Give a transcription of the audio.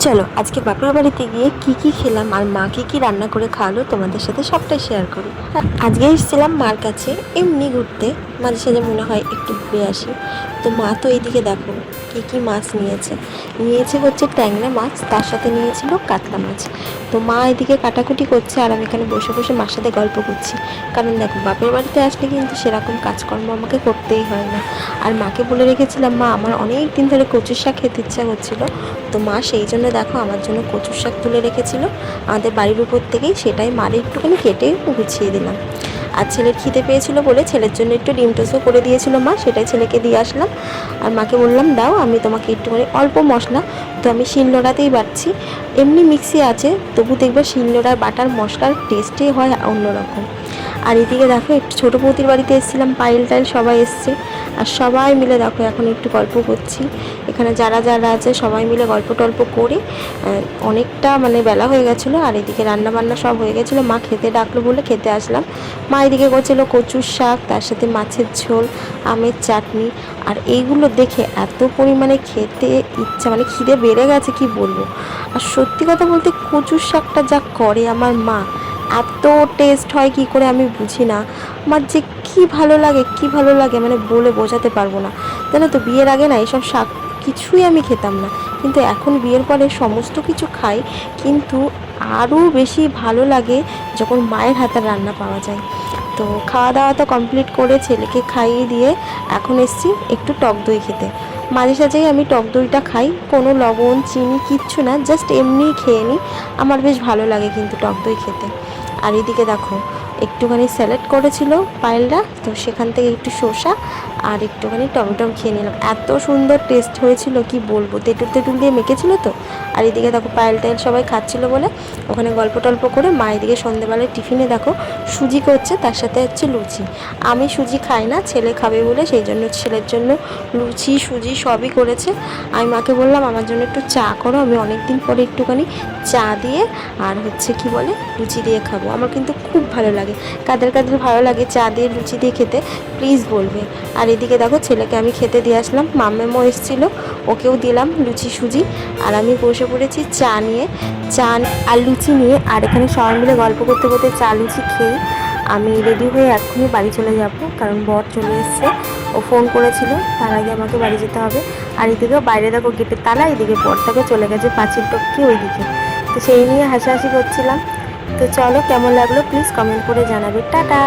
চলো আজকে বাপের বাড়িতে গিয়ে কি খেলাম আর মা কি রান্না করে খাওয়ালো তোমাদের সাথে সবটাই শেয়ার করি। আজকে এসেছিলাম মার কাছে এমনি ঘুরতে, মাঝে সাঝে মনে হয় একটু ঘুরে আসি। তো মা তো এইদিকে দেখো কি মাছ নিয়েছে হচ্ছে ট্যাংরা মাছ, তার সাথে নিয়েছিল কাতলা মাছ। তো মা এদিকে কাটাকুটি করছে আর আমি এখানে বসে বসে মার সাথে গল্প করছি। কারণ দেখো বাপের বাড়িতে আসলে কিন্তু সেরকম কাজকর্ম আমাকে করতেই হয় না। আর মাকে বলে রেখেছিলাম মা আমার অনেক দিন ধরে কচুর শাক খেতে ইচ্ছা হচ্ছিলো। তো মা সেই জন্য দেখো আমার জন্য কচুর শাক তুলে রেখেছিল আমাদের বাড়ির উপর থেকেই, সেটাই মারে একটুখানি কেটে গুছিয়ে দিলাম। আর ছেলের খিদে পেয়েছিল বলে ছেলের জন্য একটু ডিম টোস্টও করে দিয়েছিল মা, সেটাই ছেলেকে দিয়ে আসলাম। আর মাকে বললাম দাও আমি তোমাকে একটুখানি অল্প মশলা, তো আমি শিলনোড়াতেই বাটছি, এমনি মিক্সি আছে তবু দেখবে শিলনোড়ার বাটার মশলার টেস্টই হয় অন্যরকম। আর এদিকে দেখো একটু ছোটো বৌদির বাড়িতে এসেছিলাম, পায়েল টাইল সবাই এসছে আর সবাই মিলে দেখো এখন একটু গল্প করছি। এখানে যারা যারা আছে সবাই মিলে গল্প টল্প করে অনেকটা মানে বেলা হয়ে গেছিলো। আর এদিকে রান্না বান্না সব হয়ে গেছিলো, মা খেতে ডাকলো বলে খেতে আসলাম। মা এদিকে করছিল কচুর শাক, তার সাথে মাছের ঝোল, আমের চাটনি। আর এইগুলো দেখে এত পরিমাণে খেতে ইচ্ছা, মানে খিদে বেড়ে গেছে কি বলবো। আর সত্যি কথা বলতে কচুর শাকটা যা করে আমার মা, এত টেস্ট হয় কি করে আমি বুঝি না। আমার যে কি ভালো লাগে মানে বলে বোঝাতে পারবো না। জানো তো বিয়ের আগে না এইসব শাক কিছুই আমি খেতাম না, কিন্তু এখন বিয়ের পরে সমস্ত কিছু খাই, কিন্তু আরও বেশি ভালো লাগে যখন মায়ের হাতের রান্না পাওয়া যায়। তো খাওয়া দাওয়া তো কমপ্লিট করে ছেলেকে খাইয়ে দিয়ে এখন এসছি একটু টক দই খেতে। মাঝে সাঝেই আমি টক দইটা খাই, কোনো লবণ চিনি কিচ্ছু না, জাস্ট এমনিই খেয়ে নিই। আমার বেশ ভালো লাগে কিন্তু টক দই খেতে। আর এদিকে দেখো একটুখানি স্যালাড করেছিল পায়েলরা, তো সেখান থেকে একটু শসা আর একটুখানি টমেটো খেয়ে নিলাম। এত সুন্দর টেস্ট হয়েছিল কি বলবো, তেঁতুল দিয়ে মেখেছিল তো। আর এদিকে দেখো পায়েল টায়েল সবাই খাচ্ছিলো বলে ওখানে গল্প টল্প করে মা এদিকে সন্ধ্যেবেলায় টিফিনে দেখো সুজি করছে, তার সাথে হচ্ছে লুচি। আমি সুজি খাই না, ছেলে খাবে বলে সেই জন্য ছেলের জন্য লুচি সুজি সবই করেছে। আমি মাকে বললাম আমার জন্য একটু চা করো, আমি অনেক দিন পরে একটুখানি চা দিয়ে আর হচ্ছে কি বলে লুচি দিয়ে খাবো। আমার কিন্তু খুব ভালো লাগে, কাদের ভালো লাগে চা দিয়ে লুচি দিয়ে খেতে প্লিজ বলবে। আর এদিকে দেখো ছেলেকে আমি খেতে দিয়ে আসলাম, মাম্মামও এসেছিলো ওকেও দিলাম লুচি সুজি। আর আমি বসে পড়েছি চা নিয়ে, চা আর লুচি নিয়ে। আর এখানে সবাই মিলে গল্প করতে করতে চা লুচি খেয়ে আমি রেডি হয়ে এক্ষুনি বাড়ি চলে যাব, কারণ বর চলে এসছে, ও ফোন করেছিল তার আগে আমাকে বাড়ি যেতে হবে। আর এদিকে বাইরে দেখো গেটের তালা, এদিকে বরটাকে চলে গেছে পাঁচিল টপকে ওইদিকে, তো সেই নিয়ে হাসাহাসি করছিলাম। তো চলো কেমন লাগলো প্লিজ কমেন্ট করে জানাবে। টাটা।